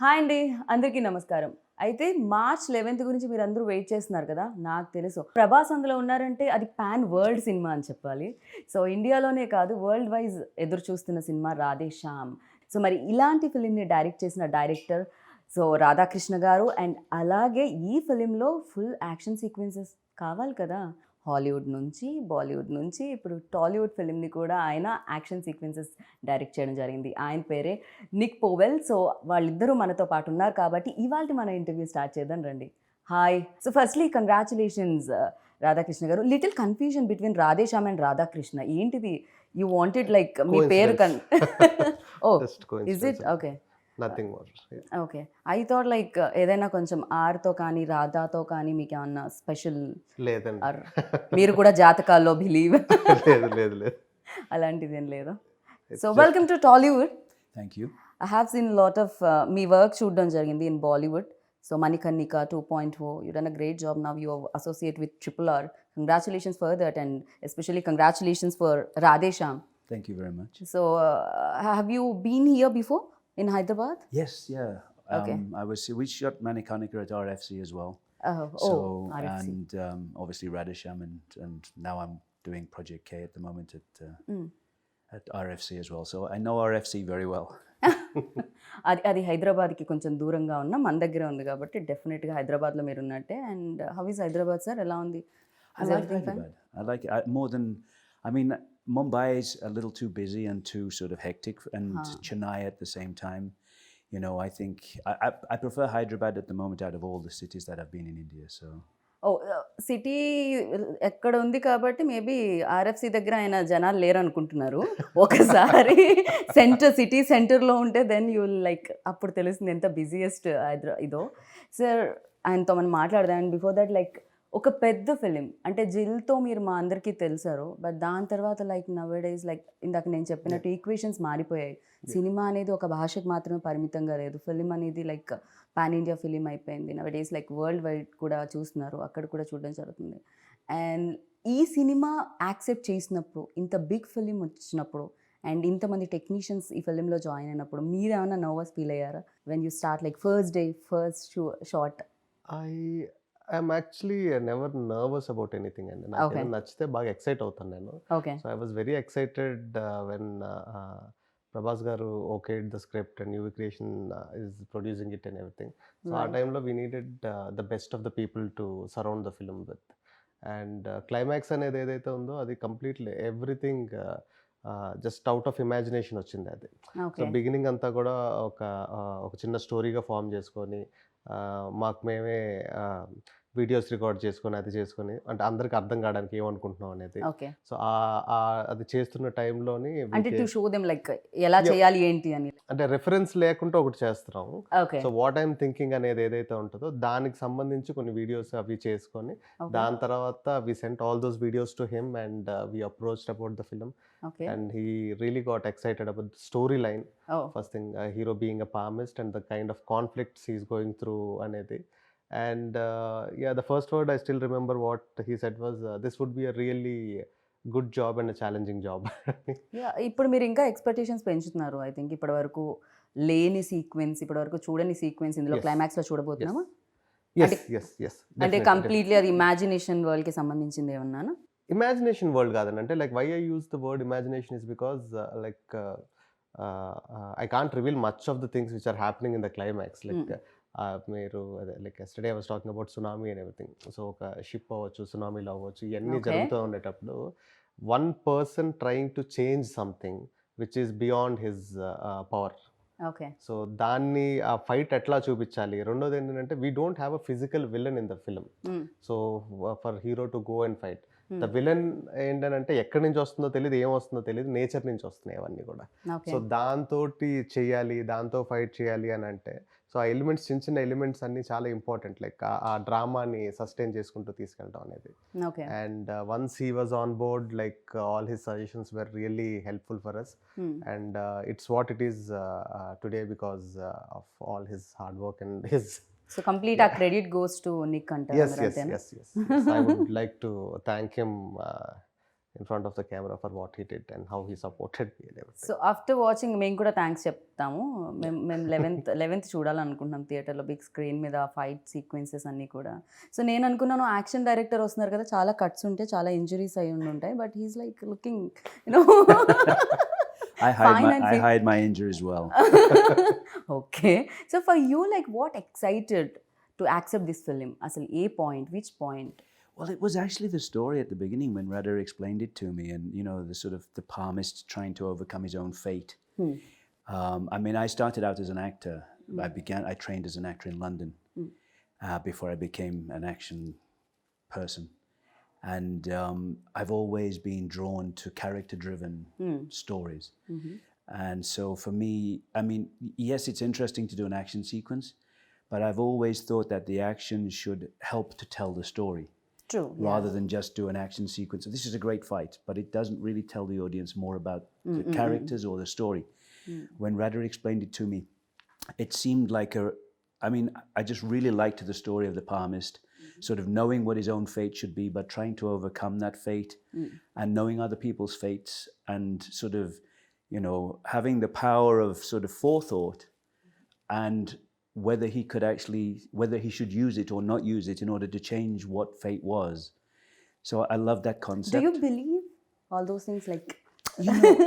Hi అండి, అందరికీ నమస్కారం. అయితే మార్చ్ 11th గురించి మీరందరూ వెయిట్ చేస్తున్నారు కదా! నాకు తెలుసు. ప్రభాస్ అందులో ఉన్నారంటే అది పాన్ వరల్డ్ సినిమా అని చెప్పాలి. సో, ఇండియాలోనే కాదు వరల్డ్ వైజ్ ఎదురు చూస్తున్న సినిమా 'రాధే శ్యామ్'. సో, మరి ఇలాంటి ఫిల్మ్‌ని డైరెక్ట్ చేసిన డైరెక్టర్ రాధా కృష్ణ గారు అండ్ అలాగే ఈ ఫిల్మ్‌లో ఫుల్ యాక్షన్ సీక్వెన్సెస్ కావాలి కదా! హాలీవుడ్ నుంచి, బాలీవుడ్ నుంచి ఇప్పుడు టాలీవుడ్ ఫిల్మ్‌ని కూడా ఆయన యాక్షన్ సీక్వెన్సెస్ డైరెక్ట్ చేయడం జరిగింది. ఆయన పేరే నిక్ పోవెల్. సో, వాళ్ళిద్దరూ మనతో పాటు ఉన్నారు కాబట్టి ఇవాల్టి మన ఇంటర్వ్యూ స్టార్ట్ చేద్దాం రండి. Hi. So, firstly congratulations Radhakrishna garu. Little confusion between Radhe Shyam and Radhakrishna. ఏంటిది? యూ వాంటెడ్ లైక్ మీ పేరు oh! Just is it? coincidence. Okay. Nothing more. Yeah. Okay. I thought like ఏదైనా కొంచెం ఆర్‌తో కానీ, రాధాతో కానీ మీకేమన్నా స్పెషల్ లేదండి. ఆర్ మీరు కూడా జాతకాల్లో బిలీవ్ లేదు లేదు లేదు. అలాంటిదేం లేదా? It's so, just- welcome to Tollywood. Thank you. I have seen a lot of మీ వర్క్ చూడడం జరిగింది in Bollywood. So, 'Manikarnika 2.0' you done a great job. Now you are associate with RRR. Congratulations for that and especially congratulations for Radhe Shyam. Thank you very much. So, have you been here before in Hyderabad? Yes, yeah. Okay. We shot Manikarnika at RFC as well. Oh, RFC. And obviously Radhe Shyam and now I'm doing Project K at the moment at RFC as well. So I know RFC very well. అది హైదరాబాద్కి కొంచెం దూరంగా ఉన్న మన దగ్గర ఉంది కాబట్టి డెఫినెట్గా హైదరాబాద్లో మీరు ఉన్నట్టే. And how is Hyderabad sir? ఎలా ఉంది? I like Hyderabad. I like it more than, I mean, Mumbai is a little too busy and too sort of hectic, and Chennai at the same time. You know, I think I prefer Hyderabad at the moment out of all the cities that I've been in India. So city ఎక్కడ ఉంది కాబట్టి maybe RFC దగ్గర ఆయన జనాలు లేరు అనుకుంటున్నారు. ఒకసారి city సెంటర్లో ఉంటే దెన్ యూ లైక్ అప్పుడు తెలుస్తుంది ఎంత బిజియెస్ట్ ఇదో. సార్, ఆయనతో మనం మాట్లాడదాం. అండ్ బిఫోర్ దట్ లైక్ ఒక పెద్ద ఫిలిం అంటే జిల్తో మీరు మా అందరికీ తెలుసారు. బట్ దాని తర్వాత లైక్ నవేడేస్ లైక్ ఇందాక నేను చెప్పినట్టు ఈక్వేషన్స్ మారిపోయాయి. సినిమా అనేది ఒక భాషకు మాత్రమే పరిమితంగా లేదు. ఫిలిం అనేది లైక్ పాన్ ఇండియా ఫిలిం అయిపోయింది. నవేడేస్ లైక్ వరల్డ్ వైడ్ కూడా చూస్తున్నారు, అక్కడ కూడా చూడడం జరుగుతుంది. అండ్ ఈ సినిమా యాక్సెప్ట్ చేసినప్పుడు, ఇంత బిగ్ ఫిలిం వచ్చినప్పుడు అండ్ ఇంతమంది టెక్నీషియన్స్ ఈ ఫిలింలో జాయిన్ అయినప్పుడు మీరు ఏమైనా నర్వస్ ఫీల్ అయ్యారా when you start like first day first shot? I'm actually never nervous about anything అండి. నాకు Okay. ఏదైనా నచ్చితే బాగా ఎక్సైట్ అవుతాను నేను. Okay. So I was very excited when Prabhas garu okay the script and UV creation is producing it and everything. So uh Right. టైంలో we needed the best of the people to surround the film with. And climax అనేది ఏదైతే ఉందో అది completely everything just out of imagination వచ్చింది అది. So okay. Beginning అంతా కూడా ఒక చిన్న స్టోరీగా ఫామ్ చేసుకొని మాకు మేమే వీడియోస్ రికార్డ్ చేసుకొని అది చేసుకొని అంటే అందరికి అర్థం కావడానికి ఏమనుకుంటున్నాం అనేది. ఓకే. సో అది చేస్తున్న టైంలోని అంటే టు షో దెమ్ లైక్ ఎలా చేయాలి ఏంటి అని. అంటే రెఫరెన్స్ లేకుండా ఒకటి చేస్తున్నాం. Okay. So what I'm thinking అనేది ఏదైతే ఉంటుందో దానికి సంబంధించి కొన్ని వీడియోస్ అవి చేసుకొని ఓకే. దాని తర్వాత we sent all those videos to him and we approached about the film okay. and he really got excited about the storyline. Oh First thing, hero being a palmist and the kind of conflicts he's going through anedi. And yeah, the first word I still remember what he said was this would be a really good job and a challenging job. Yeah, ఇప్పుడు మీరు ఇంకా expectations పెంచుతున్నారు. I think ఇప్పటి వరకు లేని sequence, ఇప్పటి వరకు చూడని సీక్వెన్స్ ఇందులో Yes. క్లైమాక్స్ లో చూడబోతున్నామా? yes అంటే- yes yes అంటే definitely. కంప్లీట్లీ అది ఇమాజినేషన్ వరల్డ్ కి సంబంధించింది ఏమన్నానా? Imagination world కాదండి. అంటే like why I use the word imagination is because I can't reveal much of the things which are happening in the climax. Like మీరు అదే like yesterday I was talking about tsunami and everything. So ఒక ship అవ్వచ్చు, సునామీలో అవ్వచ్చు, ఇవన్నీ Okay. జరుగుతూ ఉండేటప్పుడు one person trying to change something which is beyond his power. Okay. So దాన్ని ఆ ఫైట్ ఎట్లా చూపించాలి. రెండోది ఏంటంటే we don't have a physical villain in the film. So for hero to go and fight the villain ఏంటంటే ఎక్కడి నుంచి వస్తుందో తెలియదు, ఏం వస్తుందో తెలియదు, నేచర్ నుంచి వస్తున్నాయి అవన్నీ కూడా. ఓకే. సో దాంతో చెయ్యాలి, దాంతో ఫైట్ చేయాలి అని అంటే సో ఆ ఎలిమెంట్స్ చిన్న చిన్న ఎలిమెంట్స్ అన్ని చాలా ఇంపార్టెంట్. లైక్ ఆ డ్రామాని సస్టైన్ చేసుకుంటూ తీసుకెళ్ళడం అనేది. Okay. And once he was on board like all his suggestions were really helpful for us. And it's what it is today because of all his hard work and his. So complete ఆ credit goes to Nick అంటారు Yes, మరి yes, అంతేనా? yes, yes, yes. I would like to thank him in front of the camera for what he did and how he supported me and everything. So after watching మేము కూడా thanks చెప్తాము. మేము 11th చూడాలనుకుంటున్నాం థియేటర్లో big screen మీద fight sequences అన్నీ కూడా. So నేను అనుకున్నాను యాక్షన్ డైరెక్టర్ వస్తున్నారు కదా, చాలా కట్స్ ఉంటాయి, చాలా ఇంజురీస్ అయి ఉంటాయి, but he's like looking you know I hide my injuries well. Okay. So for you, like, what excited to accept this film? Asal a point, which point? Well, it was actually the story at the beginning when Radha explained it to me, and the sort of the palmist trying to overcome his own fate. I mean, I started out as an actor. I trained as an actor in London before I became an action person. And I've always been drawn to character-driven stories. And so for me, I mean, yes, it's interesting to do an action sequence, but I've always thought that the action should help to tell the story. True. Rather than just do an action sequence. So this is a great fight, but it doesn't really tell the audience more about the characters or the story. When Radha explained it to me, it seemed like I just really liked the story of the palmist, sort of knowing what his own fate should be, but trying to overcome that fate and knowing other people's fates and sort of, having the power of sort of forethought and whether he should use it or not use it in order to change what fate was. So I love that concept. Do you believe all those things? Like,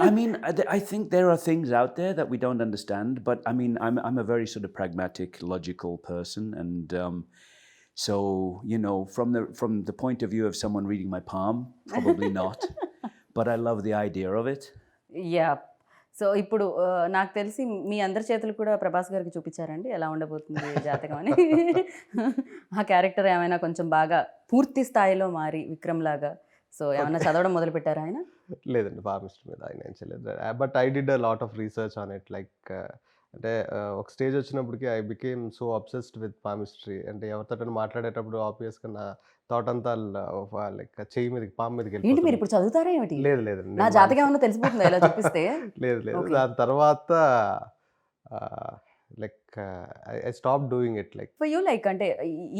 I mean, I think there are things out there that we don't understand, but I mean, I'm a very sort of pragmatic, logical person, and so from the point of view of someone reading my palm, probably not, but I love the idea of it. Yeah. So ఇప్పుడు నాకు తెలిసి మీ అందరి చేతులు కూడా ప్రభాస్ గారికి చూపించారండి ఎలా ఉండబోతుంది జాతకం అని. ఆ క్యారెక్టర్ ఏమైనా కొంచెం బాగా పూర్తి స్థాయిలో మారి విక్రమ్ లాగా, సో ఏమైనా చదవడం మొదలు పెట్టారా ఆయన? లేదండి, ఫార్మిస్ట్ మీద ఆయన ఏం చేయలేదు. But I did a lot of research on it. Like అంటే ఒక స్టేజ్ వచ్చినప్పటికి I became so obsessed with palmistry. అంటే ఎవరితో మాట్లాడేటప్పుడు ఆబ్వియస్గా నా థాట్ అంతా లైక్ చెయ్యి మీదకి పాము మీదకి ఏంటి మీరు వెళ్ళిపోతుంది. ఇప్పుడు చదువుతారా ఏమిటి? లేదు లేదండి, నా జాతకం ఏమన్నా తెలిసిపోతుందా ఇలా చూపిస్తే? లేదు లేదు. Okay. దాని తర్వాత like I stop doing it. Like for you like అంటే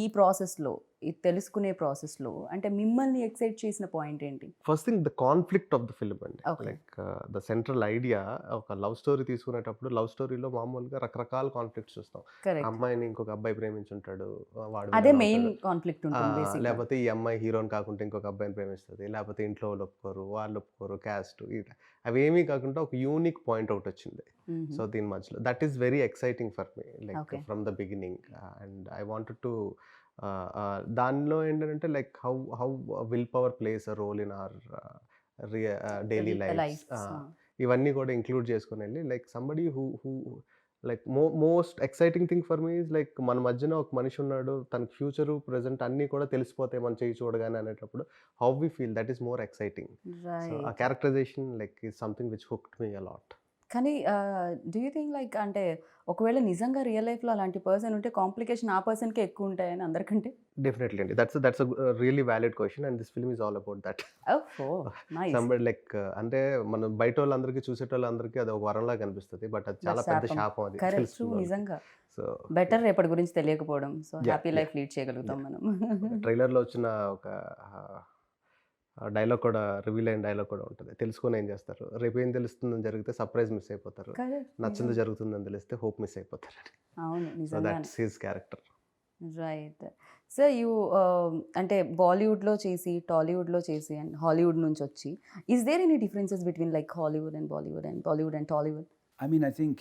ఈ ప్రాసెస్లో, ఈ తెలుసుకునే ప్రాసెస్లో అంటే మిమ్మల్ని ఎక్సైట్ చేసిన పాయింట్ ఏంటి? First thing the conflict of the film అండి. Okay. Like the central idea, ఒక లవ్ స్టోరీ తీసుకునేటప్పుడు లవ్ స్టోరీలో మామూలుగా రకరకాల కాన్ఫ్లిక్ట్స్ చూస్తాం. కరెక్ట్. అమ్మాయిని ఇంకొక అబ్బాయి ప్రేమించుంటాడు, వాడు అదే విలన్ మెయిన్ అవుతాడు. కాన్ఫ్లిక్ట్ ఉంటుంది బేసిక్గా. లేకపోతే ఈ అమ్మాయి హీరోని కాకుండా ఇంకొక అబ్బాయిని ప్రేమిస్తుంది, లేకపోతే ఇంట్లో వాళ్ళు ఒప్పుకోరు, వాళ్ళు ఒప్పుకోరు, క్యాస్ట్, అవేమీ కాకుండా ఒక యూనిక్ పాయింట్ ఒకటి వచ్చింది. సో దీని మధ్యలో that is very exciting for me, like Okay. From the beginning. And I wanted to దానిలో ఏంటంటే like how willpower plays a role in our daily life. ఇవన్నీ కూడా ఇంక్లూడ్ చేసుకుని వెళ్ళి like somebody who like most exciting thing for me is like మన మధ్యన ఒక మనిషి ఉన్నాడు, తన ఫ్యూచరు ప్రెజెంట్ అన్నీ కూడా తెలిసిపోతాయి మన చేయి చూడగానే అనేటప్పుడు how we feel, that is more exciting. So uh characterisation like is something which hooked me a lot. కానీ డూ యూ థింక్ లైక్ అంటే ఒకవేళ నిజంగా రియల్ లైఫ్లో అలాంటి పర్సన్ ఉంటే కాంప్లికేషన్ ఆ పర్సన్కే ఎక్కువ ఉంటాయని అందరికంటే? డెఫినెట్లీ అండి, that's really valid question and this film is all about that. Somebody like అంటే మనం బయట వాళ్ళందరికీ చూసేటోళ్ళందరికీ అది ఒక వరంలా కనిపిస్తుంది, బట్ అది చాలా పెద్ద శాపం అది కరెక్ట్. తెలుసుకున్నాను. నిజంగా సో బెటర్ రేపటి గురించి తెలియకపోవడం. So Yeah, happy yeah. Life lead చేయగలుగుతాం మనం. ట్రైలర్లో వచ్చిన ఒక డైలాగ్ కూడా, రివీల్ అయిన డైలాగ్ కూడా ఉంటుంది. తెలుసుకొని ఏం చేస్తారు, రేపు ఏం తెలుస్తుందని జరిగితే సర్ప్రైజ్ మిస్ అయిపోతారు, Correct. నచ్చింది జరుగుతుందని తెలిస్తే హోప్ మిస్ అయిపోతారు. అవును, సో నిజంగానే. That's his character. Right. So you అంటే బాలీవుడ్లో చేసి, టాలీవుడ్లో చేసి అండ్ హాలీవుడ్ నుంచి వచ్చి, is there any differences between like Hollywood and Bollywood and Bollywood and Tollywood? I mean, I think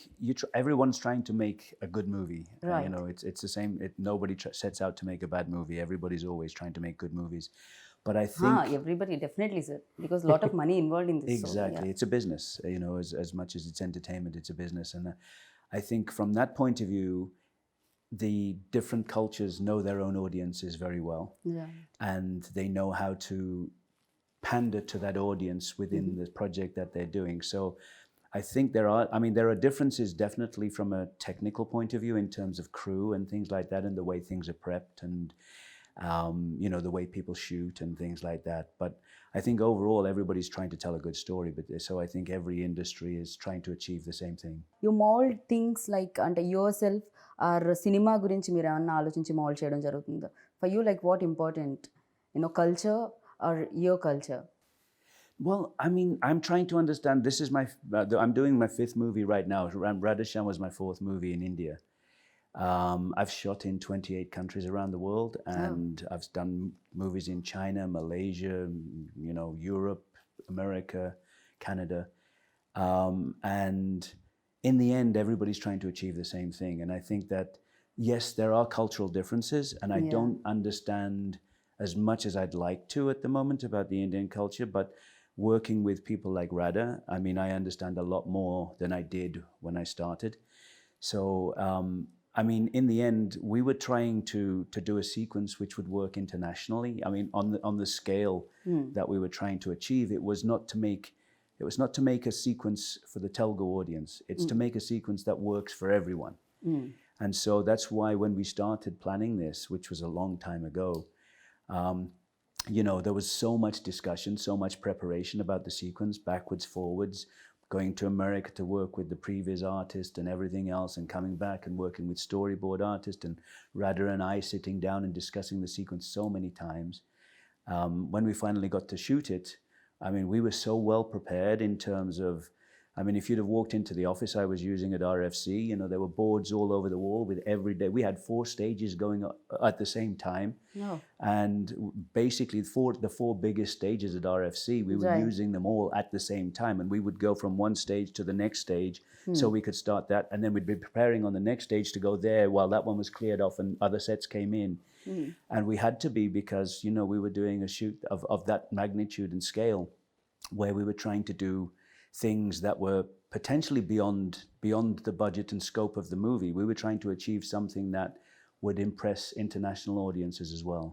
everyone's trying to make a good movie. Right. It's the same. Nobody sets out to make a bad movie. Everybody's always trying to make good movies. But I think Everybody definitely, sir, because lot of money involved in this. exactly, So, yeah. it's a business. As much as it's entertainment, it's a business. And I think from that point of view, the different cultures know their own audiences very well, Yeah. and they know how to pander to that audience within the project that they're doing. So I think there are differences definitely from a technical point of view in terms of crew and things like that, and the way things are prepped, and the way people shoot and things like that. But I think overall everybody's trying to tell a good story. But so I think every industry is trying to achieve the same thing. You mold things like అంటే your self are cinema గురించి మీరు ఏమన్నా ఆలోచించి mould చేయడం జరుగుతుందా? For you like what important, culture or your culture? Well, I mean, I'm trying to understand. This is I'm doing my 5th movie right now. Radhe Shyam was my 4th movie in India. I've shot in 28 countries around the world, and I've done movies in China, Malaysia, Europe, America, Canada. And in the end, everybody's trying to achieve the same thing. And I think that, yes, there are cultural differences, and I don't understand as much as I'd like to at the moment about the Indian culture, but working with people like Radha, I mean, I understand a lot more than I did when I started. So, I mean, in the end, we were trying to do a sequence which would work internationally. I mean, on the scale that we were trying to achieve, it was not to make a sequence for the Telugu audience. It's to make a sequence that works for everyone. And so that's why when we started planning this, which was a long time ago, there was so much discussion, so much preparation about the sequence, backwards, forwards, going to America to work with the previous artist and everything else, and coming back and working with storyboard artist, and Radha and I sitting down and discussing the sequence so many times. When we finally got to shoot it, I mean, we were so well prepared in terms of, I mean, if you'd have walked into the office I was using at RFC, there were boards all over the wall with every day. We had 4 stages going at the same time. No. And basically the 4 biggest stages at RFC, we were using them all at the same time. And we would go from one stage to the next stage so we could start that. And then we'd be preparing on the next stage to go there while that one was cleared off and other sets came in. And we had to be, because, we were doing a shoot of that magnitude and scale, where we were trying to do things that were potentially beyond the budget and scope of the movie. We were trying to achieve something that would impress international audiences as well.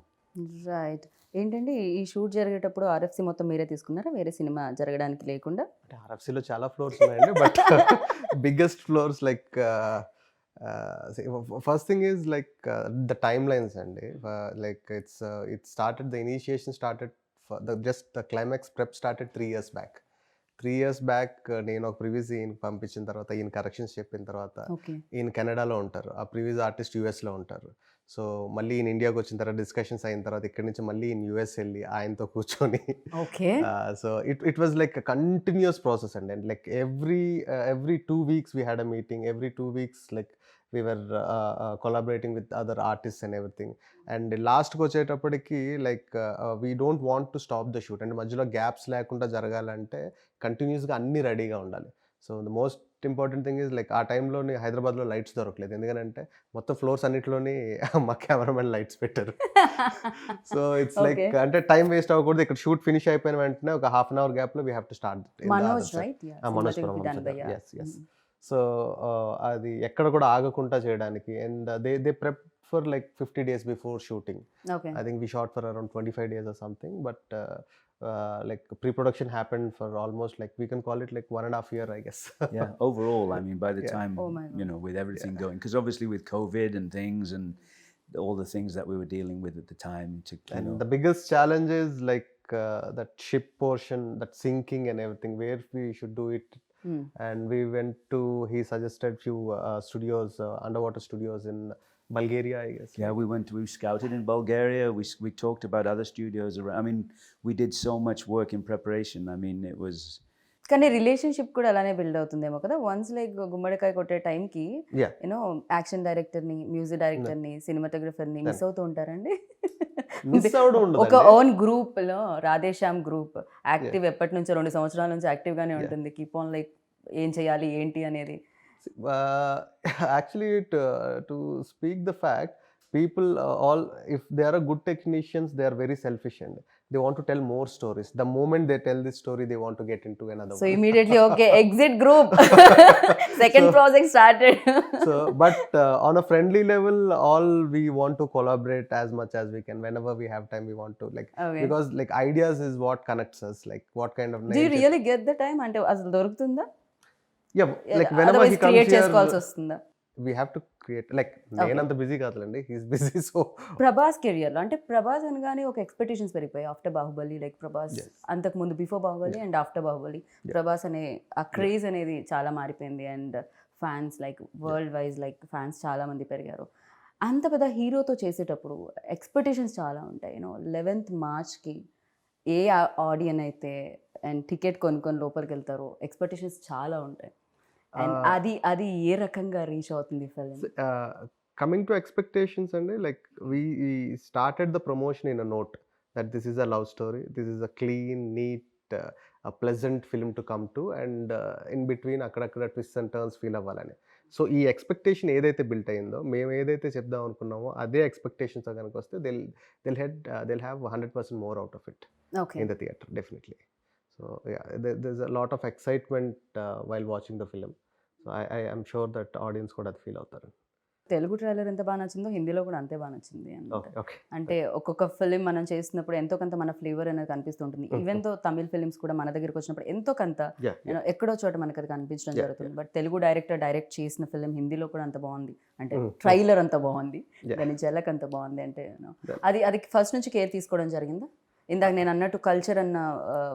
Right. ఏంటంటే ఈ shoot జరిగేటప్పుడు RFC మొత్తం మీరే తీసుకున్నారా, వేరే cinema జరగడానికి లేకుండా? అంటే ఆర్ఎఫ్సిలో చాలా ఫ్లోర్స్ ఉన్నాయండి, but biggest floors like first thing is like the time lines అండి. Like it started, the initiation started, just the climax prep started 3 years back. 3 years back నేను ఒక ప్రివ్యూస్ ఈయనకి పంపించిన తర్వాత, ఈయన కరెక్షన్స్ చెప్పిన తర్వాత, ఈయన కెనడాలో ఉంటారు, ఆ ప్రివ్యూస్ ఆర్టిస్ట్ యూఎస్లో ఉంటారు. సో మళ్ళీ ఈయన ఇండియాకి వచ్చిన తర్వాత డిస్కషన్స్ అయిన తర్వాత ఇక్కడి నుంచి మళ్ళీ ఈయన యూఎస్ వెళ్ళి ఆయనతో కూర్చొని, so it was like continuous process అండి. And like every 2 weeks we had a meeting, every 2 weeks like we were collaborating with other artists and everything. And లాస్ట్కి వచ్చేటప్పటికి like we don't want to stop the shoot. అంటే మధ్యలో gaps లేకుండా జరగాలంటే కంటిన్యూస్గా అన్నీ రెడీగా ఉండాలి. So the most important thing is like ఆ టైంలోని హైదరాబాద్లో లైట్స్ దొరకలేదు, ఎందుకంటే మొత్తం ఫ్లోర్స్ అన్నిటిలోని మా కెమెరామెన్ లైట్స్ పెట్టారు. సో ఇట్స్ లైక్ అంటే టైం వేస్ట్ అవ్వకూడదు. ఇక్కడ షూట్ ఫినిష్ అయిపోయిన వెంటనే ఒక ½ hour గ్యాప్లో we have to start. Manoj yes. So అది ఎక్కడ కూడా ఆగకుండా చేయడానికి. And they prep for like 50 days before shooting. I think we shot for around 25 days or something, but like pre-production happened for almost like we can call it like 1.5 years, I guess. Yeah, overall, I mean, by the time, with everything going, because obviously with COVID and things and all the things that we were dealing with at the time. The biggest challenge is like that ship portion, that sinking and everything, where we should do it. And we went to, he suggested few studios, underwater studios in Bulgaria, I guess. Yeah, we scouted in Bulgaria. We talked about other studios around. I mean, we did so much work in preparation. I mean, it was. కానీ relationship కూడా అలానే build అవుతుందేమో కదా. Once like గుమ్మడికాయ కొట్టే టైంకి action డైరెక్టర్ని, music డైరెక్టర్ని, సినిమాటోగ్రఫర్ని మిస్ అవుతూ ఉంటారండి. ఒక ఓన్ గ్రూప్ లో రాధే శ్యామ్ గ్రూప్ యాక్టివ్ ఎప్పటి నుంచో 2 సంవత్సరాల నుంచి యాక్టివ్ గానే ఉంటుంది. కీప్ ఆన్ లైక్ ఏం చేయాలి ఏంటి అనేది. Actually, to speak the fact, people all, if they are a good technicians, they are very selfish and they want to tell more stories. The moment they tell this story, they want to get into another one. So immediately, okay, exit group. Second project started. So, but on a friendly level, all we want to collaborate as much as we can. Whenever we have time, we want to because like ideas is what connects us. Like what kind of. Do you really get the time? Ante asalu dorugtunda? Yeah, like whenever he comes here, we have to create. Like నేనంత busy కాదులండి, he's busy. So Prabhas కెరియర్లో అంటే ప్రభాస్ అనగానే ఒక expectations పెరిగిపోయాయి after Baahubali. Like Prabhas అంతకు ముందు before Baahubali and after Baahubali Prabhas అనే ఆ క్రేజ్ అనేది చాలా మారిపోయింది. And fans like world wise like fans చాలా మంది పెరిగారు. అంత పెద్ద హీరోతో చేసేటప్పుడు ఎక్స్పెక్టేషన్స్ చాలా ఉంటాయి. 11th March ఏ ఆడియన్ అయితే అండ్ టికెట్ కొనుక్కొని లోపలికి వెళ్తారో ఎక్స్పెక్టేషన్స్ చాలా ఉంటాయి. అండ్ అది ఏ రకంగా రీచ్ అవుతుంది ఫిల్మ్? కమింగ్ టు ఎక్స్పెక్టేషన్స్ అండి, like we started the promotion in a note that this is a love story, this is a clean neat pleasant film to come to, and in between అక్కడక్కడ twist and turns feel అవ్వాలని. So ఈ expectation ఏదైతే built అయిందో, మేము ఏదైతే చెప్దాం అనుకున్నామో అదే ఎక్స్పెక్టేషన్స్తో కనుక వస్తే they'll have 100% more out of it okay. in the theater, definitely. So yeah, there's a lot of excitement while watching the film. So I am sure that audience కూడా అది ఫీల్ అవుతారు. తెలుగు ట్రైలర్ ఎంత బాగా నచ్చిందో హిందీలో కూడా అంతే బాగా నచ్చింది అనమాట. ఓకే. అంటే ఒక్కొక్క ఫిలిం మనం చేసినప్పుడు ఎంతో కొంత మన ఫ్లేవర్ అనేది కనిపిస్తుంటుంది. ఈవెన్ తో తమిళ్ ఫిలిమ్స్ కూడా మన దగ్గరికి వచ్చినప్పుడు ఎంతో కొంత ఎక్కడో చోట మనకి అది కనిపించడం జరుగుతుంది. బట్ తెలుగు డైరెక్ట్ చేసిన ఫిలిం హిందీలో కూడా అంత బాగుంది, అంటే ట్రైలర్ అంత బాగుంది, దాని జలక్ అంత బాగుంది. అంటే అది ఫస్ట్ నుంచి కేర్ తీసుకోవడం జరిగిందా? ఇందాక నేను అన్నట్టు కల్చర్ అన్న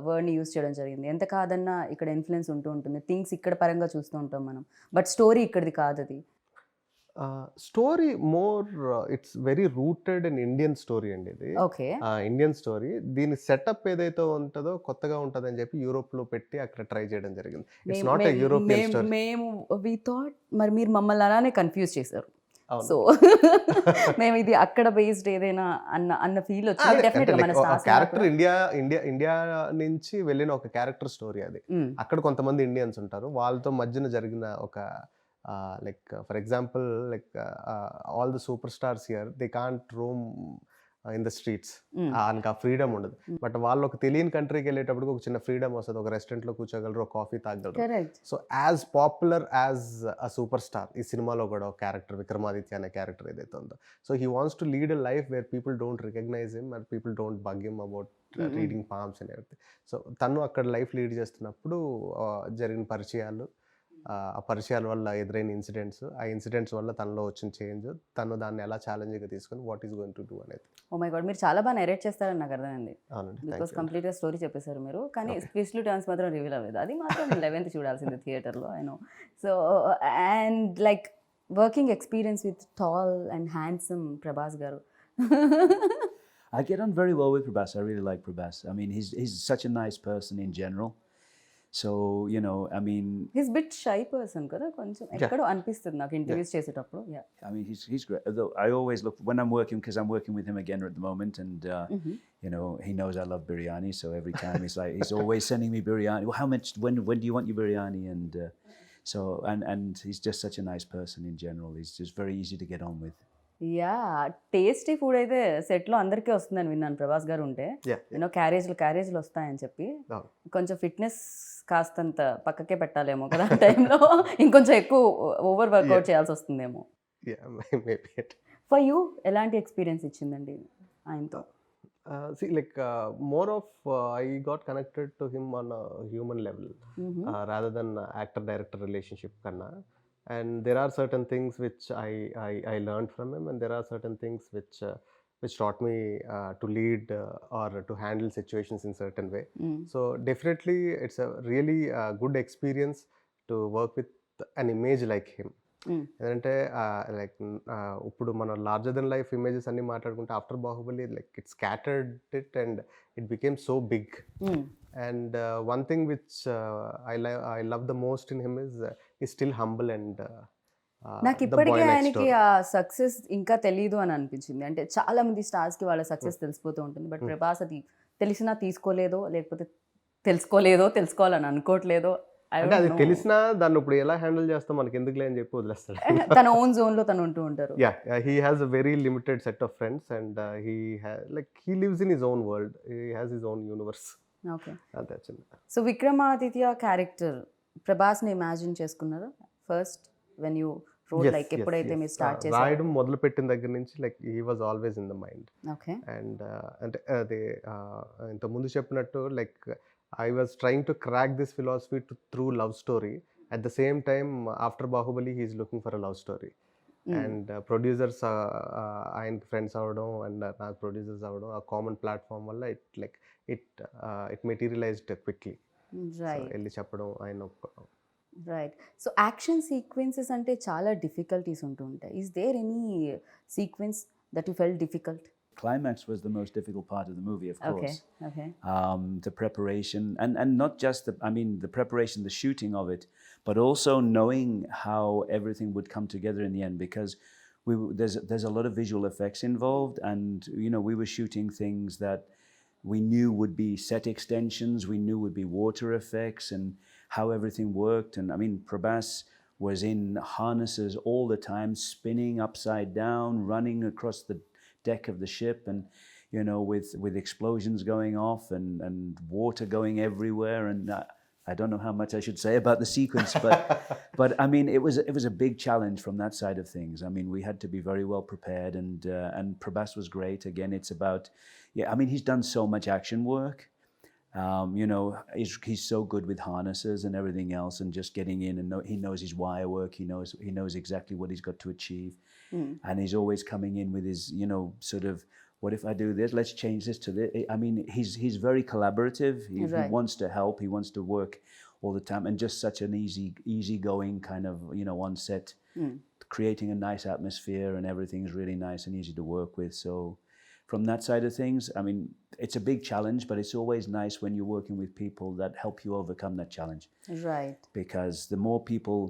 వర్డ్ని యూజ్ చేయడం జరిగింది. ఎంత కాదన్నా ఇక్కడ ఇన్ఫ్లుయెన్స్ ఉంటూ ఉంటుంది, థింగ్స్ ఇక్కడ పరంగా చూస్తూ ఉంటాం మనం, బట్ స్టోరీ ఇక్కడిది కాదు. అది story more it's very rooted in Indian story అండి ఇది. ఓకే. ఇండియన్ స్టోరీ, దీని సెటప్ ఏదైతే ఉంటుందో కొత్తగా ఉంటుందని చెప్పి యూరోప్లో పెట్టి అక్కడ ట్రై చేయడం జరిగింది. It's not a European story. మేము వి థాట్ మరి మీరు మమ్మల్ని అలానే కన్ఫ్యూజ్ చేశారు. సో మేము ఇది అక్కడ బేస్డ్ ఏదైనా అన్న ఫీల్ వచ్చింది. డెఫినెట్గా మన క్యారెక్టర్ ఇండియా నుంచి వెళ్ళిన ఒక క్యారెక్టర్ స్టోరీ అది. అక్కడ కొంతమంది ఇండియన్స్ ఉంటారు, వాళ్ళతో మధ్యన జరిగిన ఒక like for example, like all the superstars here, they can't roam in the streets. ఆ ఫ్రీడమ్ ఉండదు. బట్ వాళ్ళు ఒక తెలియని కంట్రీకి వెళ్ళేటప్పుడు ఒక చిన్న ఫ్రీడమ్ వస్తుంది, ఒక రెస్టారెంట్లో కూర్చోగలరు, ఒక కాఫీ తాగలరు. So as popular as a super star ఈ సినిమాలో కూడా ఒక క్యారెక్టర్ విక్రమాదిత్య అనే క్యారెక్టర్ ఏదైతే ఉందో, so he wants to lead a life where people don't recognize him and people don't bug him about reading palms and everything. సో తను అక్కడ లైఫ్ లీడ్ చేస్తున్నప్పుడు జరిగిన పరిచయాలు, ఆ పరిచయాల వల్ల ఎదురైన ఇన్సిడెంట్స్, ఆ ఇన్సిడెంట్స్ వల్ల తనలో వచ్చిన చేంజ్, తను దాన్ని ఎలా ఛాలెంజ్గా తీసుకొని what is going to do అనేది. ఓ మై గాడ్, మీరు చాలా బాగా నెరేట్ చేస్తారని నాకు అర్థమైంది. అవునండి, బికాస్ కంప్లీట్గా స్టోరీ చెప్పేశారు మీరు, కానీ ట్విస్ట్లు టర్న్స్ మాత్రం రివీల్ అవ్వలేదు. అది మాత్రం 11th చూడాల్సింది థియేటర్లో, I know. So and like working experience with tall and handsome Prabhas గారు. I get on very well with Prabhas. I really like Prabhas. I mean, he's such a nice person in general. So, you know, I mean, he's bit shy person kada koncham ekkado anpistundi నాకు interviews చేసేటప్పుడు. Yeah, I mean, he's great. Although I always look when I'm working, because I'm working with him again at the moment, and you know, he knows I love biryani, so every time he's always sending me biryani. Well, how much, when do you want your biryani? And so and he's just such a nice person in general. He's just very easy to get on with. Yeah, tasty food అయితే సెట్లో అందరికీ వస్తుందని విన్నాను ప్రభాస్ గారు ఉంటే. You know క్యారేజ్లు వస్తాయని చెప్పి కొంచెం ఫిట్నెస్ కాస్తంత పక్కకే పెట్టాలేమో కదా ఆ టైంలో, ఇంకొంచెం ఎక్కువ ఓవర్ వర్కౌట్ చేయాల్సి వస్తుందేమో. ఫర్ యూ ఎలాంటి ఎక్స్పీరియన్స్ ఇచ్చిందండి ఆయనతో? See, like more of I got connected to him on a human level rather than actor-director relationship kanna. And there are certain things which I learned from him, and there are certain things which taught me to lead or to handle situations in certain way. So definitely it's a really good experience to work with an image like him. ఎందుకంటే like ఇప్పుడు మన larger than life images అన్ని మాట్లాడుకుంటే after Baahubali like it scattered it and it became so big. And one thing which I love the most in him is still humble and నాకు ఇప్పటికే ఆయనకి ఆ success ఇంకా తెలియదు అని అనిపించింది. అంటే చాలా మంది స్టార్స్కి వాళ్ళ సక్సెస్ తెలిసిపోతూ ఉంటుంది, బట్ ప్రభాస్ అది తెలిసినా తీసుకోలేదో, లేకపోతే తెలుసుకోవాలని అనుకోవట్లేదో. అంటే అది తెలిసినా దాన్ని ఇప్పుడు ఎలా హ్యాండిల్ చేస్తాం మనకి ఎందుకులే అని చెప్పి వదిలేస్తాడు. తన ఓన్ జోన్ లో తను ఉంటూ ఉంటారు. He has a very limited set of friends and he lives in his own world, he has his own universe. Okay, అంతే చిన్న. సో విక్రమాదిత్య క్యారెక్టర్ ప్రభాస్ని ఇమాజిన్ చేసుకున్నారా first when you road, like ఎప్పుడైతే మీరు start చేశారు? రాయడం మొదలు పెట్టిన దగ్గర నుంచి like he was always in the mind. Okay. And అంటే అదే ఇంతకుముందు చెప్పినట్టు like I was trying to crack this philosophy through love story. At the same time, after Bahubali, he is looking for a love story. And producers, ఆయన friends అవ్వడం and నాకు producers అవ్వడం, ఆ common platform వల్ల it materialised quickly. వెళ్ళి చెప్పడం ఆయన. Right. So action sequences అంటే చాలా డిఫికల్టీస్ ఉంటూ ఉంటాయి. Is there any sequence that you felt difficult? climax was the most difficult part of the movie, of course. Okay. The preparation, and not just the preparation, the shooting of it, but also knowing how everything would come together in the end, because there's a lot of visual effects involved, and we were shooting things that we knew would be set extensions, we knew would be water effects, and how everything worked. And Prabhas was in harnesses all the time, spinning upside down, running across the deck of the ship, and with explosions going off and water going everywhere. And I don't know how much I should say about the sequence, but it was a big challenge from that side of things. We had to be very well prepared, and Prabhas was great. Again, it's about, he's done so much action work. He's so good with harnesses and everything else, and just getting in, and he knows his wire work. He knows exactly what he's got to achieve, and he's always coming in with his sort of, what if I do this? Let's change this to this. He's very collaborative. He wants to help. He wants to work all the time, and just such an easygoing kind of on set, creating a nice atmosphere, and everything's really nice and easy to work with. So from that side of things, it's a big challenge, but it's always nice when you're working with people that help you overcome that challenge. Right. Because the more people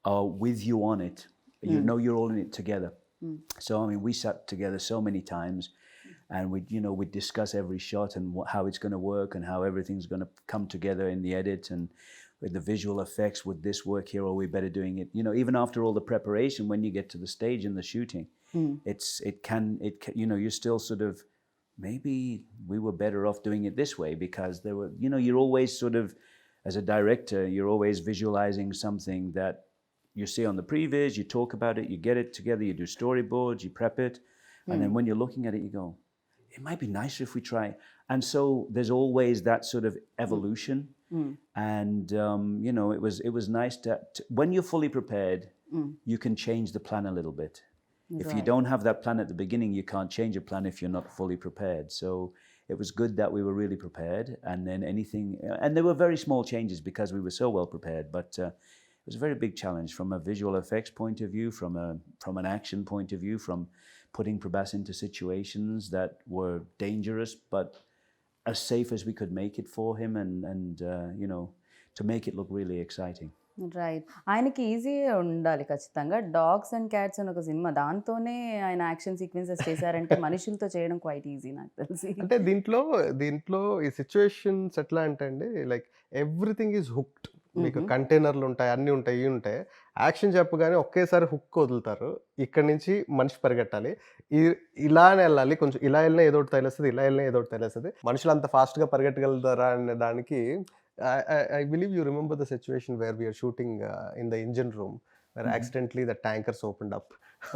are with you on it, you're all in it together. So we sat together so many times, and we'd discuss every shot and how it's going to work, and how everything's going to come together in the edit, and with the visual effects, would this work here, or are we better doing it? Even after all the preparation, when you get to the stage in the shooting, it can you're still sort of, maybe we were better off doing it this way, because there were, you're always sort of, as a director, you're always visualizing something that you see on the previs, you talk about it, you get it together, you do storyboards, you prep it, and then when you're looking at it, you go, it might be nicer if we try. And so there's always that sort of evolution. And it was nice to when you're fully prepared, you can change the plan a little bit. If you don't have that plan at the beginning, you can't change a plan if you're not fully prepared. So it was good that we were really prepared, and then and there were very small changes because we were so well prepared, but it was a very big challenge from a visual effects point of view, from an action point of view, from putting Prabhas into situations that were dangerous, but as safe as we could make it for him, and to make it look really exciting. Right. ఆయనకి ఈజీగా ఉండాలి ఖచ్చితంగా. Dogs and cats అని ఒక cinema, దాంతోనే ఆయన action sequences చేశారంటే మనుషులతో చేయడం క్వైట్ ఈజీ నాకు తెలిసి. అంటే దీంట్లో ఈ సిచ్యువేషన్స్ ఎట్లా అంటే అండి, లైక్ ఎవ్రీథింగ్ ఈజ్ హుక్డ్. మీకు కంటైనర్లు ఉంటాయి, అన్నీ ఉంటాయి, ఇవి ఉంటాయి. యాక్షన్ చెప్పగానే ఒకేసారి హుక్ వదులుతారు. ఇక్కడి నుంచి మనిషి పరిగెట్టాలి, ఇలానే వెళ్ళాలి, కొంచెం ఇలా వెళ్ళినా ఏదో ఒకటి తగిలేస్తుంది, ఇలా వెళ్ళినా ఏదో ఒకటి తగిలేస్తుంది. మనుషులు అంత ఫాస్ట్గా పరిగెట్టగలుగుతారా అనే దానికి, I believe you remember the situation where we are shooting in the engine room, where accidentally the tankers opened up.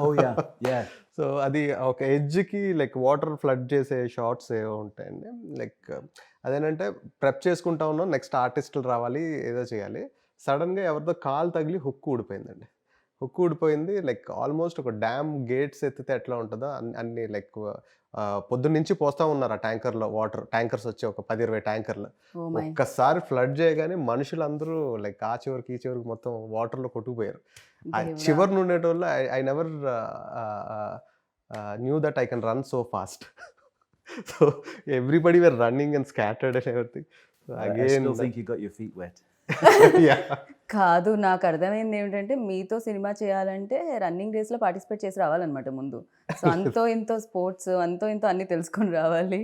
Oh yeah. So అది ఒక ఎడ్జ్కి లైక్ వాటర్ ఫ్లడ్ చేసే షార్ట్స్ ఏవో ఉంటాయండి. లైక్ అదేంటంటే ప్రెప్ చేసుకుంటా ఉన్నాం, నెక్స్ట్ ఆర్టిస్టులు రావాలి, ఏదో చేయాలి. సడన్గా ఎవరితో కాలు తగిలి హుక్ ఊడిపోయిందండి. హుక్ ఊడిపోయింది. లైక్ ఆల్మోస్ట్ ఒక డ్యామ్ గేట్స్ ఎత్తితే ఎట్లా ఉంటుందో అన్ని లైక్ పొద్దున్నుంచి పోస్తూ ఉన్నారు ఆ ట్యాంకర్లో వాటర్. ట్యాంకర్స్ వచ్చి ఒక 10-20 ట్యాంకర్లు. ఒక్కసారి ఫ్లడ్ చేయగానే మనుషులందరూ లైక్ ఆ చివరికి ఈ చివరికి మొత్తం వాటర్లో కొట్టుకుపోయారు. ఆ చివరి నుండేటోళ్ళు I never knew that I can run so fast. So everybody were running and scattered and everything. I still think you got your feet wet. కాదు, నాకు అర్థమైంది ఏమిటంటే, మీతో సినిమా చేయాలంటే రన్నింగ్ రేస్లో పార్టిసిపేట్ చేసి రావాలన్నమాట ముందు. సో అంతో ఇంతో స్పోర్ట్స్, అంతో ఇంతో అన్నీ తెలుసుకొని రావాలి.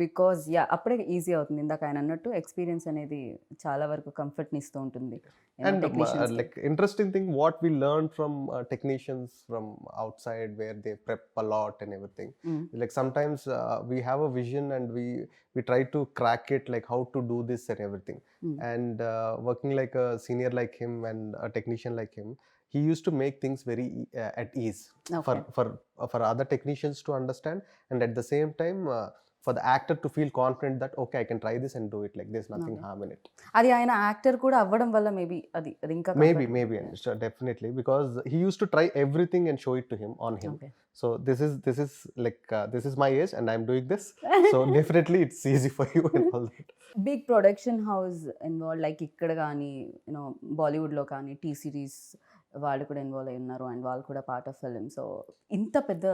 బికాజ్ అప్పుడే ఈజీ అవుతుంది. ఇందాక ఆయన అన్నట్టు ఎక్స్పీరియన్స్ అనేది చాలా వరకు కంఫర్ట్ని ఇస్తూ ఉంటుంది. And like interesting thing, what we learned from technicians from outside, where they prep a lot and everything. Like sometimes we have a vision and we try to crack it, like how to do this and everything. And working like a senior like him and a technician like him, he used to make things very at ease for other technicians to understand, and at the same time for the actor to feel confident that okay, I can try this and do it, like there's nothing harm in it. అది ఆయన actor కూడా అవ్వడం వల్ల maybe అది ఇంకా maybe definitely, because he used to try everything and show it to him on him. So this is like this is my age and I'm doing this, so definitely it's easy for you and all that. Big production house involve, like ఇక్కడ కానీ బాలీవుడ్లో కానీ T series వాళ్ళు కూడా involve అయి ఉన్నారు, and వాళ్ళు కూడా పార్ట్ ఆఫ్ ఫిల్మ్. సో ఇంత పెద్ద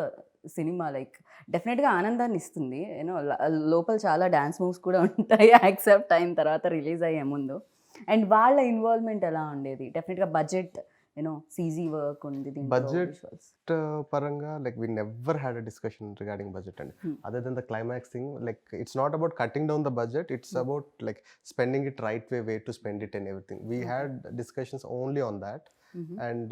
సినిమా లైక్ డెఫినెట్గా ఆనందాన్ని ఇస్తుంది. యూనో లోపల చాలా డ్యాన్స్ మూవ్స్ కూడా ఉంటాయి యాక్సెప్ట్ అయిన తర్వాత, రిలీజ్ అయ్యే ముందు. అండ్ వాళ్ళ ఇన్వాల్వ్మెంట్ ఎలా ఉండేది? డెఫినెట్గా బడ్జెట్ యూనో సీజీ వర్క్ ఉంది దీంట్లో. Budget visuals. పరంగా like we never had a discussion regarding budget అండి. Other than the climax thing, like it's not about cutting down the budget, it's about like spending it right way to spend it and everything. We had discussions only on that. And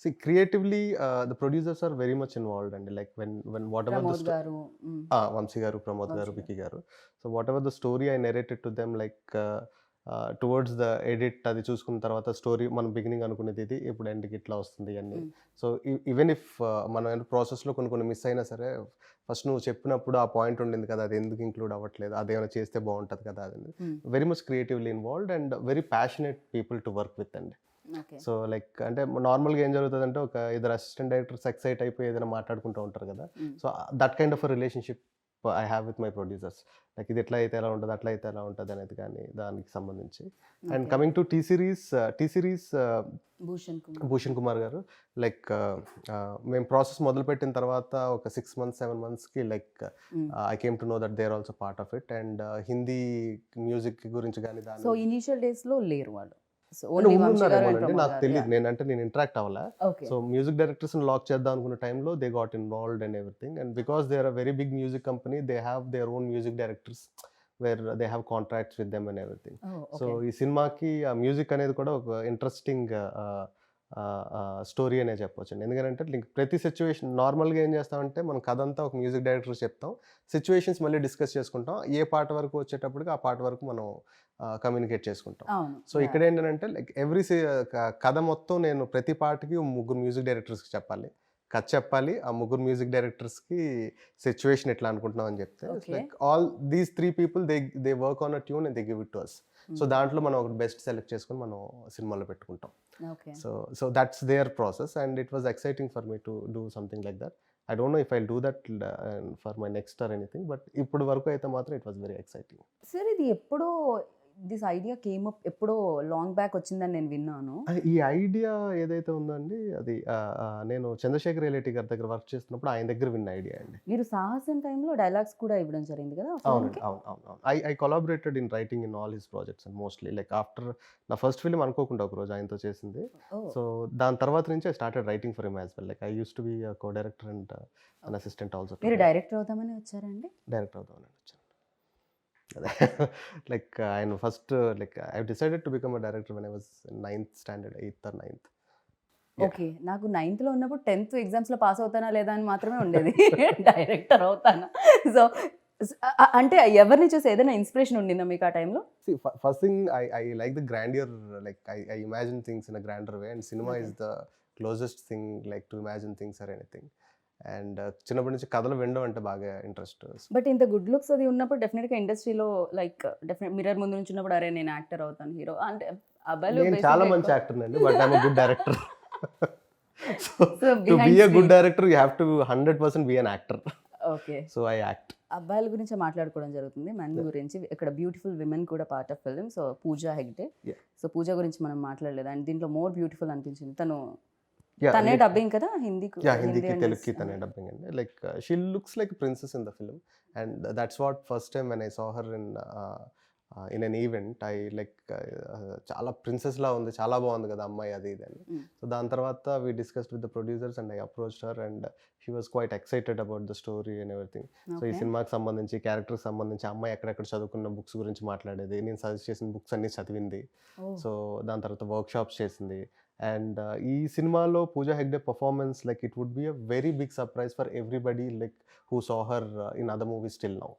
see, creatively the producers are very much involved, and like when whatever Pramod గారు Vamsi garu, Pramod garu, Vamsi Vicky garu, so whatever the story I narrated to them, like towards the edit అది చూసుకున్న తర్వాత story మనం beginning అనుకునేది ఇది ఇప్పుడు ఎండ్కి ఇట్లా వస్తుంది అన్ని. సో ఈవెన్ ఇఫ్ మనం ప్రాసెస్లో కొన్ని మిస్ అయినా సరే, ఫస్ట్ నువ్వు చెప్పినప్పుడు ఆ పాయింట్ ఉండింది కదా, అది ఎందుకు ఇంక్లూడ్ అవ్వట్లేదు, అదేమైనా చేస్తే బాగుంటుంది కదా, అది very much creatively involved and very passionate people to work with అండి. సో లైక్ అంటే నార్మల్గా ఏం జరుగుతుంది అంటే, ఒక ఇద్దరు అసిస్టెంట్ డైరెక్టర్స్ ఎక్సైట్ అయిపోయి ఏదైనా మాట్లాడుకుంటూ ఉంటారు కదా. So that kind of relationship I have with my producers. Like ఇది ఎట్లా అయితే ఎలా ఉంటుంది, అట్లా అయితే ఎలా ఉంటుంది అనేది కానీ దానికి సంబంధించి. And coming to T Series Bhushan Kumar garu, like మేము ప్రాసెస్ మొదలుపెట్టిన తర్వాత ఒక 6 months 7 monthsకి like I came to know that they are also part of it. And Hindi music గురించి కానీ సో ఇనిషియల్ డేస్లో లేరు వాళ్ళు. నాకు తెలియదు, నేను ఇంటరాక్ట్ అవ్వాలా. సో మ్యూజిక్ డైరెక్టర్స్ లాక్ చేద్దాం అనుకున్న టైంలో they got involved and everything. And because they are a very big music company, they have their own music directors where they have contracts with them and everything. So ఈ సినిమాకి ఆ music అనేది కూడా ఒక interesting story అనే చెప్పొచ్చు. ఎందుకంటే ప్రతి సిచ్యువేషన్ నార్మల్గా ఏం చేస్తామంటే, మనం కథ అంతా ఒక మ్యూజిక్ డైరెక్టర్ చెప్తాం, సిచ్యువేషన్స్ మళ్ళీ డిస్కస్ చేసుకుంటాం, ఏ పాట వరకు వచ్చేటప్పటికి ఆ పాట వరకు మనం కమ్యూనికేట్ చేసుకుంటాం. సో ఇక్కడ ఏంటంటే లైక్ ఎవ్రీ కథ మొత్తం నేను ప్రతి పాటకి 3 మ్యూజిక్ డైరెక్టర్స్కి చెప్పాలి, కథ చెప్పాలి, ఆ 3 మ్యూజిక్ డైరెక్టర్స్కి సిచ్యువేషన్ ఎట్లా అనుకుంటున్నాం అని చెప్తే, like all these 3 people they work on a tune and they give it to us. So దాంట్లో మనం ఒక బెస్ట్ సెలెక్ట్ చేసుకొని మనం సినిమాలో పెట్టుకుంటాం. So that's their process and it was exciting for me to do something like that. I don't know if I'll do that for my next or anything, but ఇప్పుడు వరకు అయితే మాత్రం it was very exciting. Sir ఇది ఎప్పుడో this idea came up ఎప్పుడో long back వచ్చిందని నేను విన్నాను. ఈ ఐడియా ఏదైతే ఉందండి, అది నేను చంద్రశేఖర్ రిలేటి గారి దగ్గర వర్క్ చేస్తున్నప్పుడు ఆయన దగ్గర విన్న ఐడియా అండి. మీరు సాహసం టైంలో డైలాగ్స్ కూడా ఇవ్వడం జరిగింది కదా? అవును. I collaborated in writing in all his projects and mostly like after నా ఫస్ట్ ఫిల్మ్ అనుకోకుండా ఒక రోజు ఆయనతో చేసింది. సో దాని తర్వాత నుంచి I started writing for him as well. Like I use to be co director and an assistant also. మీరు డైరెక్టర్ అవుతామని వచ్చారండి? డైరెక్టర్ అవుతామని వచ్చాను. లైక్ ఆయన first like I decided to become a director when I was 9th standard, 8th or 9th. Okay, నాకు 9th లో ఉన్నప్పుడు 10th ఎగ్జామ్స్లో పాస్ అవుతానా లేదా అని మాత్రమే ఉండేది, డైరెక్టర్ అవుతానా. సో అంటే ఎవరిని చూసి ఏదైనా ఇన్స్పిరేషన్ ఉండిందా మీకు ఆ టైంలో? First thing I like the grandeur, like I imagine things in a grander way and cinema is the closest thing like to imagine things or anything. And చిన్నప్పటి నుంచి కథలు వినడం అంటే బాగా ఇంట్రెస్ట్. బట్ ఇంత గుడ్ లుక్స్ అది ఉన్నప్పుడు డెఫినెట్గా ఇండస్ట్రీలో లైక్ మిర్రర్ ముందు నుంచి ఉన్నప్పుడు అరే నేను యాక్టర్ అవుతాను, హీరో అంటే నేను చాలా మంచి యాక్టర్ అండి, but I'm a good director. To be a good director you have to 100% be an actor. Okay, so I act. అబ్బాయిల గురించి మాట్లాడుకోవడం జరుగుతుంది, మెన్ గురించి. ఇక్కడ బ్యూటిఫుల్ విమెన్ కూడా part of film. So Pooja Hegde. So Pooja గురించి మనం మాట్లాడలేదు అండ్ దీంట్లో మోర్ బ్యూటిఫుల్ అనిపించింది. తనే డబ్బింగ్ కదా హిందీకి, తెలుగుకి తనే డబ్బింగ్ అండి. Like she looks like princess in the film and that's what first time when I saw her in an event I like చాలా ప్రిన్సెస్ లా ఉంది, చాలా బాగుంది కదా అమ్మాయి అది ఇది అని. సో దాని తర్వాత we discussed with the producers and I approached her and she was quite excited about the story and everything. So ఈ సినిమాకి సంబంధించి క్యారెక్టర్కి సంబంధించి అమ్మాయి ఎక్కడెక్కడ చదువుకున్న బుక్స్ గురించి మాట్లాడేది, నేను సజెస్ట్ చేసిన బుక్స్ అన్ని చదివింది. సో దాని తర్వాత వర్క్ షాప్స్ చేసింది. అండ్ ఈ సినిమాలో Pooja Hegde performance like it would be a very big surprise for everybody like who saw her in other movies till now.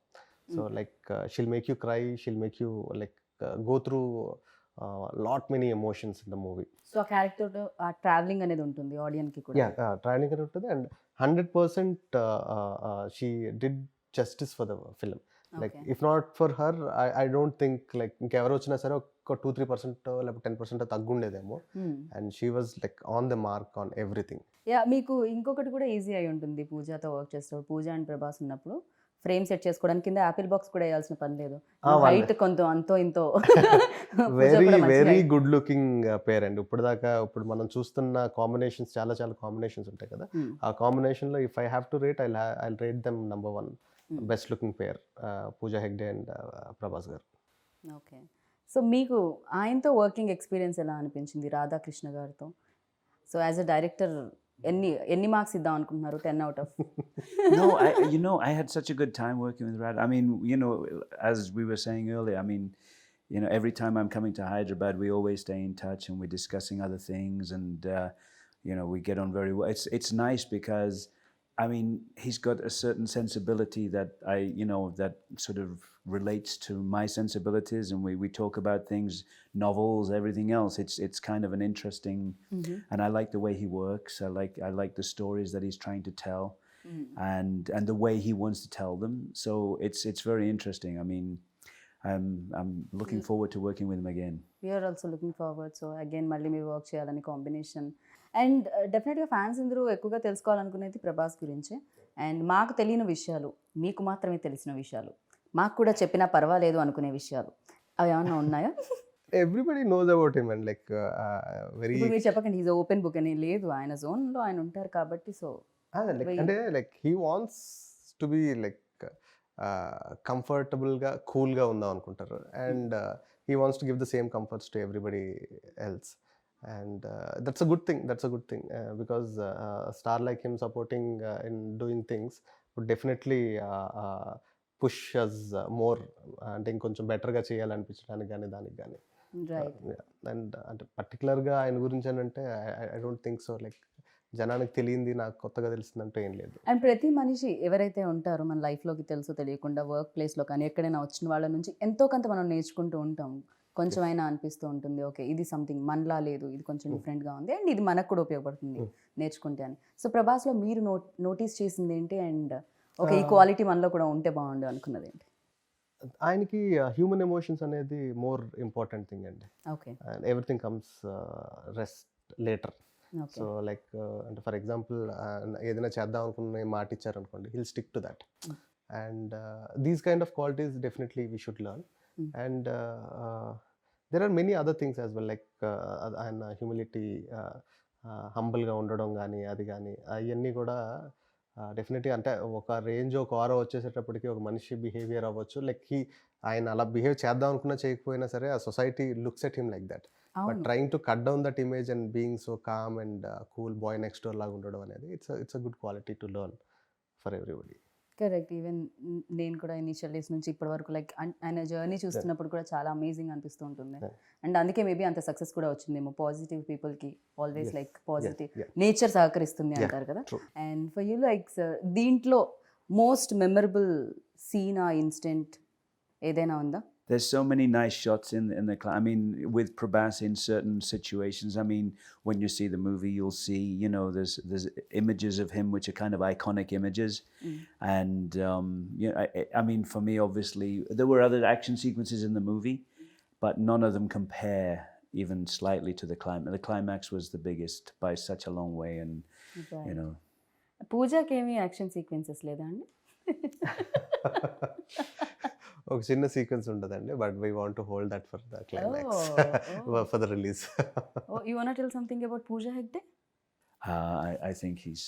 So like she'll make you cry, she'll make you like go through lot many emotions in the movie. So uh character uh travelling అనేది ఉంటుంది ఆడియన్స్కి కూడా. Travelling అనేది ఉంటుంది and 100% she did justice for the film. Like if not for her I don't think like ఇంకెవరు వచ్చినా సరే ఒక 2-3% లేకపోతే 10% తగ్గుండేదేమో. And she was like on the mark on everything. మీకు ఇంకొకటి కూడా ఈజీ అయి ఉంటుంది పూజాతో వర్క్ చేస్తారు. పూజ అండ్ ప్రభాస్ ఉన్నప్పుడు ఫ్రేమ్ సెట్ చేసుకోవడానికి కింద యాపిల్ బాక్స్ కూడా వేయాల్సిన పని లేదు. వాళ్ళే. హైట్ కొంత అంతో ఇంతో పూజ వెరీ కూడా మంచి వెరీ height. గుడ్ లుకింగ్ పేర్ అండి. ఇప్పుడు మనం చూస్తున్న కాంబినేషన్స్ చాలా చాలా కాంబినేషన్స్ ఉంటాయి కదా. Hmm. ఆ కాంబినేషన్లో if I have to rate I rate them number 1 Hmm. Best looking pair, Pooja Hegde and Prabhas garu. Okay. So మీకు ఆయనతో వర్కింగ్ ఎక్స్పీరియన్స్ ఎలా అనిపించింది రాధాకృష్ణ గారితో? సో యాజ్ అ డైరెక్టర్ ఎన్ని మార్క్స్ ఇద్దాం అనుకుంటున్నారు 10 out of? No, I had such a good time working with Radha. I mean, as we were saying earlier, I mean, every time I'm coming to Hyderabad, we always stay in touch and we're discussing other things, and we get on very well. It's nice because, I mean, he's got a certain sensibility that that sort of relates to my sensibilities, and we talk about things, novels, everything else. It's kind of an interesting, and I like the way he works. I like the stories that he's trying to tell, and the way he wants to tell them. So it's very interesting. I mean, I'm looking forward to working with him again. We're also looking forward. So again మళ్ళీ మీరు work చేయాలని combination. And డెఫినెట్గా fans అందరూ ఎక్కువగా తెలుసుకోవాలనుకునేది ప్రభాస్ గురించే. And మాకు తెలియని విషయాలు, మీకు మాత్రమే తెలిసిన విషయాలు, మాకు కూడా చెప్పినా పర్వాలేదు అనుకునే విషయాలు అవి ఏమన్నా ఉన్నాయా? Everybody knows about him and like very ఇప్పుడు మీరు చెప్పకండి ఈజ్ ఓపెన్ బుక్ అని. లేదు, ఆయన జోన్లో ఆయన ఉంటారు కాబట్టి. సో అంటే like he wants to be like కంఫర్టబుల్గా కూల్గా ఉందాం అనుకుంటారు, and he wants to give the same comforts to everybody else, and that's a good thing, because a star like him supporting in doing things would definitely push us more, అంటే ఇంకొంచెం బెటర్గా చేయాలనిపించడానికి కానీ దానికి కానీ. రైట్. అండ్ అంటే పర్టికులర్గా ఆయన గురించి అని అంటే I don't think so. Like జనానికి తెలియంది నాకు కొత్తగా తెలిసిందంటే ఏం లేదు. అండ్ ప్రతి మనిషి ఎవరైతే ఉంటారో మన లైఫ్లోకి తెలుసో తెలియకుండా వర్క్ ప్లేస్లో కానీ ఎక్కడైనా వచ్చిన వాళ్ళ నుంచి ఎంతో కొంత మనం నేర్చుకుంటూ ఉంటాం. కొంచెం అయినా అనిపిస్తూ ఉంటుంది, ఓకే ఇది సంథింగ్ మనలా లేదు, ఇది కొంచెం డిఫరెంట్గా ఉంది, అండ్ ఇది మనకు కూడా ఉపయోగపడుతుంది నేర్చుకుంటే అని. సో ప్రభాస్లో మీరు నోటీస్ చేసింది ఏంటి? అండ్ ఓకే ఈ క్వాలిటీ మనలో కూడా ఉంటే బాగుండు అనుకున్నది ఏంటి? ఆయనకి హ్యూమన్ ఎమోషన్స్ అనేది మోర్ ఇంపార్టెంట్ థింగ్ అండి. Okay. And everything comes rest later. Okay. So like అంటే ఫర్ ఎగ్జాంపుల్ ఏదైనా చేద్దాం అనుకున్న మాట ఇచ్చారనుకోండి, hill stick to that. And these kind of qualities definitely we should learn. And there are many other things as well, like ఆయన humility, హంబుల్గా ఉండడం కానీ అది కానీ అవన్నీ కూడా డెఫినెట్లీ అంటే ఒక రేంజ్ ఒక ఆరో వచ్చేసేటప్పటికి ఒక మనిషి బిహేవియర్ అవ్వచ్చు, లైక్ ఆయన అలా బిహేవ్ చేద్దాం అనుకున్నా చేయకపోయినా సరే ఆ society looks at him like that. But trying to cut down that image and being so calm and cool bye next door లాగా ఉండడం అనేది it's a good quality to learn for everybody. Correct. Even నేను కూడా initial days నుంచి ఇప్పటి వరకు like ఆయన journey చూస్తున్నప్పుడు కూడా చాలా అమేజింగ్ అనిపిస్తూ ఉంటుంది. అండ్ అందుకే మేబీ అంత సక్సెస్ కూడా వచ్చిందేమో. పాజిటివ్ పీపుల్కి ఆల్వేస్ లైక్ పాజిటివ్ నేచర్ సహకరిస్తుంది అంటారు కదా. And for you like sir దీంట్లో మోస్ట్ మెమరబుల్ సీన్ ఆ ఇన్సిడెంట్ ఏదైనా ఉందా? There's so many nice shots in the I mean, with Prabhas in certain situations. I mean, when you see the movie, you'll see, there's images of him which are kind of iconic images. And, I mean, for me, obviously, there were other action sequences in the movie, but none of them compare even slightly to the climax. The climax was the biggest by such a long way, and, పూజాకి ఏమి action sequences లేదా అండి? ఒక చిన్న sequence ఉంటుందండి, but we want to hold that for the climax, for the release. You want to tell something about Pooja Hegde? I think he's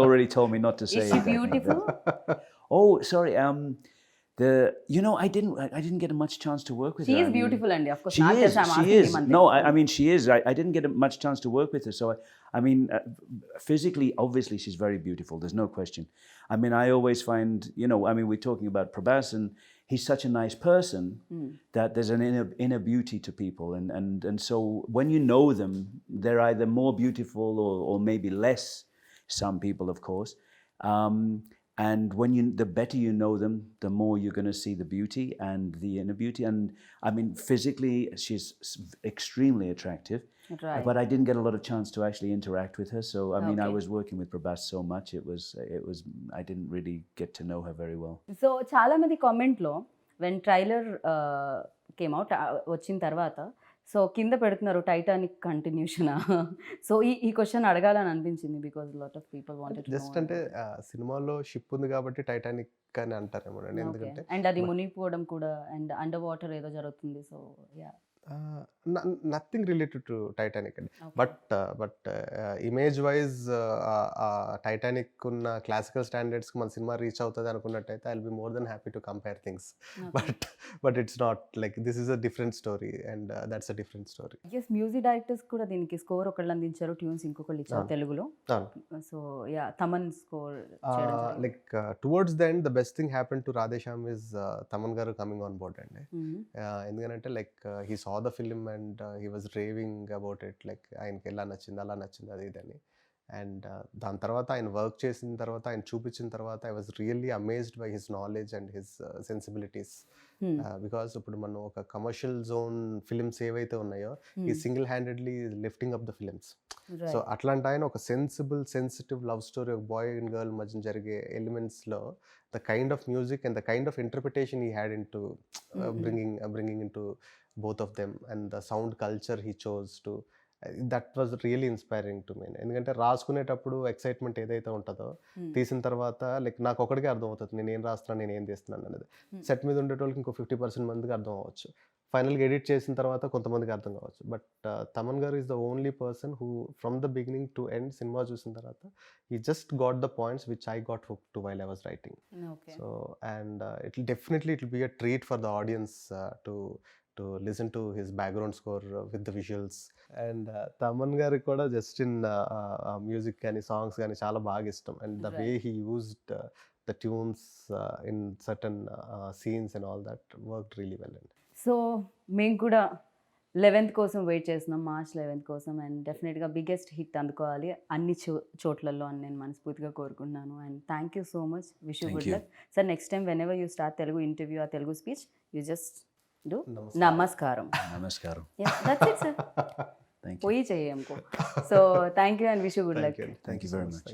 already told me not to say. Is she beautiful? Oh, sorry. I didn't get much chance to work with her. She is beautiful, and of course, she not is. just I'm She asking is. him. No, I mean she is. I didn't get much chance to work with her, so I mean, physically, obviously, she's very beautiful. There's no question. I mean, I always find, we're talking about Prabhas, and he's such a nice person that there's an inner beauty to people, and so when you know them, they're either more beautiful or maybe less. Some people, of course. And the better you know them, the more you're going to see the beauty and the inner beauty. And I mean, physically, she's extremely attractive. Right. But I didn't get a lot of chance to actually interact with her. So I mean, I Okay. was working with Prabhas so much. It was. I didn't really get to know her very well. So చాలా మంది కామెంట్లో when trailer came out వచ్చిన తర్వాత so కింద పెడుతున్నారు Titanic continuation. So ఈ question అడగాలని అనిపించింది because lot of people wanted to just అంటే సినిమాలో షిప్ ఉంది కాబట్టి టైటానిక్ అని అంటారేమో అండి, ఎందుకంటే అండ్ అది మునిగిపోవడం కూడా అండ్ అండర్ వాటర్ ఏదో జరుగుతుంది. So yeah nothing related to Titanic అండి. బట్ ఇమేజ్ వైజ్ టైటానిక్ ఉన్న క్లాసికల్ స్టాండర్డ్స్కి మన సినిమా రీచ్ అవుతుంది అనుకున్నట్టయితే I will be more than happy to compare things. But it's not like this is a different story and that's a different story. Yes music directors కూడా దీనికి score ఒకళ్ళు అందించారు, ట్యూన్స్ ఇంకొకళ్ళు ఇచ్చారు తెలుగులో. So yeah Thaman score like towards the end the best thing happen to Radhe Shyam is Thaman గారు coming on board అండి. ఎందుకంటే like he saw the film and he was raving about it, like ఆయనకి ఎలా నచ్చింది అలా నచ్చింది అది ఇదని. అండ్ దాని తర్వాత ఆయన వర్క్ చేసిన తర్వాత ఆయన చూపించిన తర్వాత I was really amazed by his knowledge and his sensibilities. Because ఇప్పుడు మనం ఒక కమర్షియల్ జోన్ ఫిలిమ్స్ ఏవైతే ఉన్నాయో ఈ single handedly lifting up the films. So అట్లాంటి ఆయన ఒక సెన్సిటివ్ లవ్ స్టోరీ, ఒక బాయ్ అండ్ గర్ల్ మధ్య జరిగే ఎలిమెంట్స్లో the kind of music and the kind of interpretation he had in to bringing into both of them and the sound culture he chose to, that was really inspiring to me. ఎందుకంటే రాసుకునేటప్పుడు excitement ఏదైతే ఉంటుందో తీసిన తర్వాత like నాకు ఒకటికే అర్థం అవుతుంది నేను ఏం రాస్తున్నాను నేను ఏం తీస్తున్నాను అనేది. సెట్ మీద ఉండేటోళ్ళకి ఇంకో 50% మందికి అర్థం అవ్వచ్చు, ఫైనల్గా ఎడిట్ చేసిన తర్వాత కొంతమందికి అర్థం కావచ్చు. బట్ తమన్ గారు is the only person who from the beginning to end cinema చూసిన తర్వాత he just got the points which I got hooked to while I was writing. So and it will be a treat for the audience to listen to his background score with the visuals. And Thaman గారికి కూడా just in music కానీ songs కానీ చాలా బాగా ఇష్టం. And the way he used the tunes in certain scenes and all that worked really well. So మేము కూడా 11th కోసం వెయిట్ చేస్తున్నాం, March 11th కోసం. అండ్ డెఫినెట్గా బిగ్గెస్ట్ హిట్ అందుకోవాలి అన్ని చోట్లలో అని నేను మనస్ఫూర్తిగా కోరుకుంటున్నాను. And thank you so much, wish you good luck sir. Next time whenever you start Telugu interview uh Telugu speech you just do నమస్కారం. Namaskaram. That's it sir. పోయి చెయ్యంకో. So thank you and wish you good luck. Thank you very much.